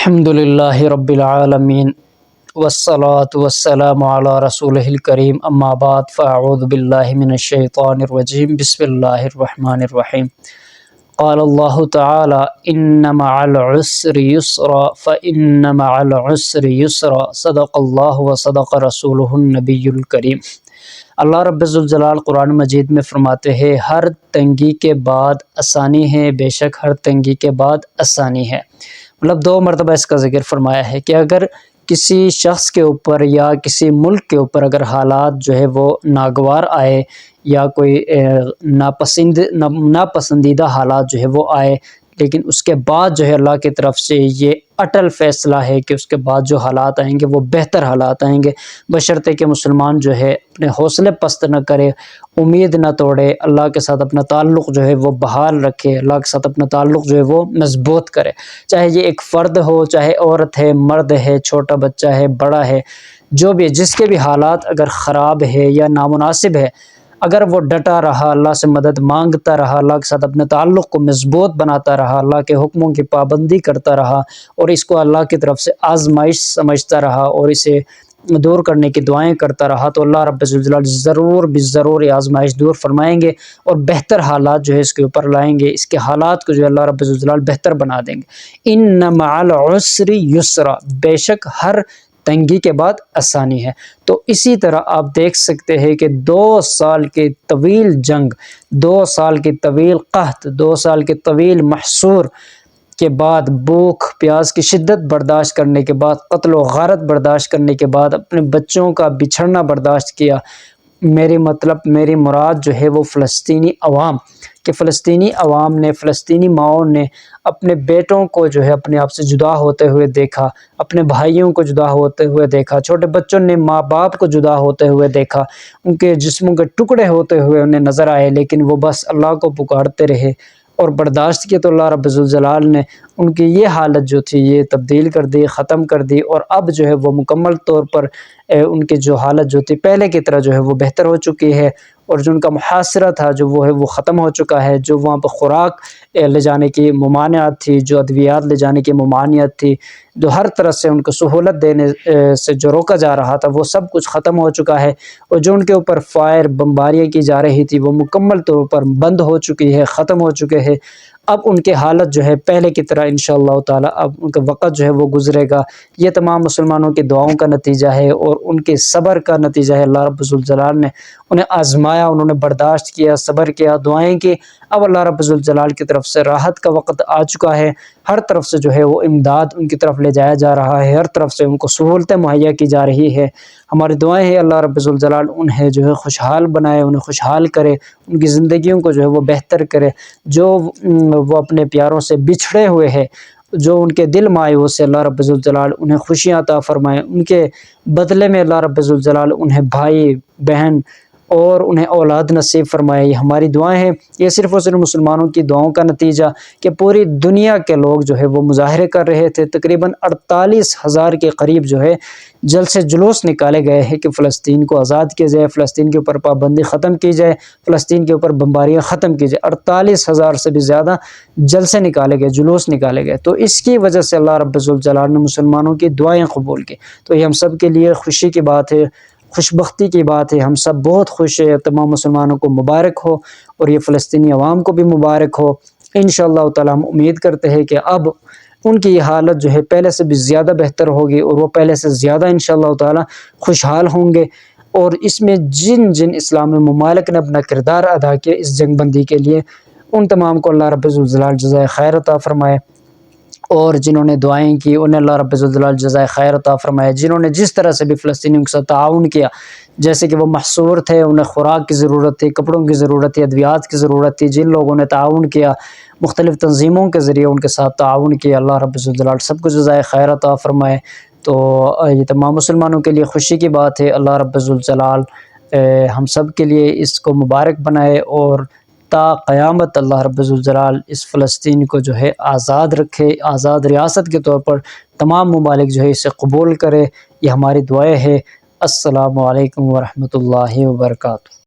الحمد للہ رب العالمین والصلاة والسلام علی رسولہ الکریم اما بعد فاعوذ باللہ من الشیطان الرجیم بسم اللہ الرحمن الرحیم قال اللہ تعالی ان مع العسر یسرا فإن مع العسر یسرا صدق اللہ وصدق رسولہ النبی الکریم۔ اللہ رب ذوالجلال قرآن مجید میں فرماتے ہیں ہر تنگی کے بعد آسانی ہے، بے شک ہر تنگی کے بعد آسانی ہے۔ مطلب دو مرتبہ اس کا ذکر فرمایا ہے کہ اگر کسی شخص کے اوپر یا کسی ملک کے اوپر اگر حالات جو ہے وہ ناگوار آئے یا کوئی ناپسندیدہ حالات جو ہے وہ آئے، لیکن اس کے بعد جو ہے اللہ کی طرف سے یہ اٹل فیصلہ ہے کہ اس کے بعد جو حالات آئیں گے وہ بہتر حالات آئیں گے، بشرطے کہ مسلمان جو ہے اپنے حوصلے پست نہ کرے، امید نہ توڑے، اللہ کے ساتھ اپنا تعلق جو ہے وہ بحال رکھے، اللہ کے ساتھ اپنا تعلق جو ہے وہ مضبوط کرے، چاہے یہ ایک فرد ہو، چاہے عورت ہے، مرد ہے، چھوٹا بچہ ہے، بڑا ہے، جو بھی جس کے بھی حالات اگر خراب ہے یا نامناسب ہے، اگر وہ ڈٹا رہا، اللہ سے مدد مانگتا رہا، اللہ کے ساتھ اپنے تعلق کو مضبوط بناتا رہا، اللہ کے حکموں کی پابندی کرتا رہا اور اس کو اللہ کی طرف سے آزمائش سمجھتا رہا اور اسے دور کرنے کی دعائیں کرتا رہا، تو اللہ رب الجلال ضرور بالضرور یہ آزمائش دور فرمائیں گے اور بہتر حالات جو ہے اس کے اوپر لائیں گے، اس کے حالات کو جو اللہ رب الجلال بہتر بنا دیں گے۔ ان مع العسر یسرا، بے شک ہر تنگی کے بعد آسانی ہے۔ تو اسی طرح آپ دیکھ سکتے ہیں کہ 2 سال کی طویل جنگ، 2 سال کی طویل قحط، 2 سال کی طویل محصور کے بعد، بھوک پیاس کی شدت برداشت کرنے کے بعد، قتل و غارت برداشت کرنے کے بعد، اپنے بچوں کا بچھڑنا برداشت کیا، میری مراد جو ہے وہ فلسطینی عوام، کہ فلسطینی عوام نے، فلسطینی ماؤں نے اپنے بیٹوں کو جو ہے اپنے آپ سے جدا ہوتے ہوئے دیکھا، اپنے بھائیوں کو جدا ہوتے ہوئے دیکھا، چھوٹے بچوں نے ماں باپ کو جدا ہوتے ہوئے دیکھا، ان کے جسموں کے ٹکڑے ہوتے ہوئے انہیں نظر آئے، لیکن وہ بس اللہ کو پکارتے رہے اور برداشت کیا، تو اللہ رب الجلال نے ان کی یہ حالت جو تھی یہ تبدیل کر دی، ختم کر دی، اور اب جو ہے وہ مکمل طور پر ان کی جو حالت جو تھی پہلے کی طرح جو ہے وہ بہتر ہو چکی ہے، اور جو ان کا محاصرہ تھا جو وہ ہے وہ ختم ہو چکا ہے، جو وہاں پہ خوراک لے جانے کی ممانعت تھی، جو ادویات لے جانے کی ممانعت تھی، جو ہر طرح سے ان کو سہولت دینے سے جو روکا جا رہا تھا وہ سب کچھ ختم ہو چکا ہے، اور جو ان کے اوپر فائر بمباریاں کی جا رہی تھی وہ مکمل طور پر بند ہو چکی ہے، ختم ہو چکے ہیں۔ اب ان کی حالت جو ہے پہلے کی طرح انشاءاللہ تعالی اب ان کا وقت جو ہے وہ گزرے گا۔ یہ تمام مسلمانوں کی دعاؤں کا نتیجہ ہے اور ان کے صبر کا نتیجہ ہے۔ اللہ رب الجلال نے انہیں آزمایا، انہوں نے برداشت کیا، صبر کیا، دعائیں کی، اب اللہ رب الجلال کی طرف سے راحت کا وقت آ چکا ہے، ہر طرف سے جو ہے وہ امداد ان کی طرف لے جایا جا رہا ہے، ہر طرف سے ان کو سہولتیں مہیا کی جا رہی ہے۔ ہماری دعائیں ہیں اللہ رب الجلال انہیں جو ہے خوشحال بنائے، انہیں خوشحال کرے، ان کی زندگیوں کو جو ہے وہ بہتر کرے، جو وہ اپنے پیاروں سے بچھڑے ہوئے ہیں، جو ان کے دل مایوس ہے، اللہ رب الجلال انہیں خوشیاں عطا فرمائے، ان کے بدلے میں اللہ رب الجلال انہیں بھائی بہن اور انہیں اولاد نصیب فرمائے۔ یہ ہماری دعائیں ہیں، یہ صرف اور صرف مسلمانوں کی دعاؤں کا نتیجہ کہ پوری دنیا کے لوگ جو ہے وہ مظاہرے کر رہے تھے، تقریباً 48,000 کے قریب جو ہے جلسے جلوس نکالے گئے ہیں کہ فلسطین کو آزاد کیا جائے، فلسطین کے اوپر پابندی ختم کی جائے، فلسطین کے اوپر بمباریاں ختم کی جائے۔ 48,000 سے بھی زیادہ جلسے نکالے گئے، جلوس نکالے گئے، تو اس کی وجہ سے اللہ رب الجلال نے مسلمانوں کی دعائیں قبول کی، تو یہ ہم سب کے لیے خوشی کی بات ہے، خوش بختی کی بات ہے، ہم سب بہت خوش ہیں، تمام مسلمانوں کو مبارک ہو اور یہ فلسطینی عوام کو بھی مبارک ہو۔ انشاءاللہ تعالی ہم امید کرتے ہیں کہ اب ان کی یہ حالت جو ہے پہلے سے بھی زیادہ بہتر ہوگی اور وہ پہلے سے زیادہ انشاءاللہ تعالی خوشحال ہوں گے، اور اس میں جن جن اسلامی ممالک نے اپنا کردار ادا کیا اس جنگ بندی کے لیے، ان تمام کو اللہ رب الجلال جزائے خیر عطا فرمائے، اور جنہوں نے دعائیں کی انہیں اللہ رب الجلال جزائے خیر عطا فرمائے، جنہوں نے جس طرح سے بھی فلسطینیوں کے ساتھ تعاون کیا، جیسے کہ وہ محصور تھے، انہیں خوراک کی ضرورت تھی، کپڑوں کی ضرورت تھی، ادویات کی ضرورت تھی، جن لوگوں نے تعاون کیا، مختلف تنظیموں کے ذریعے ان کے ساتھ تعاون کیا، اللہ رب الجلال سب کو جزائے خیر عطا فرمائے۔ تو یہ تمام مسلمانوں کے لیے خوشی کی بات ہے، اللہ رب الجلال ہم سب کے لیے اس کو مبارک بنائے، اور تا قیامت اللہ رب الجلال اس فلسطین کو جو ہے آزاد رکھے، آزاد ریاست کے طور پر تمام ممالک جو ہے اسے قبول کرے، یہ ہماری دعائیں ہے۔ السلام علیکم ورحمۃ اللہ وبرکاتہ۔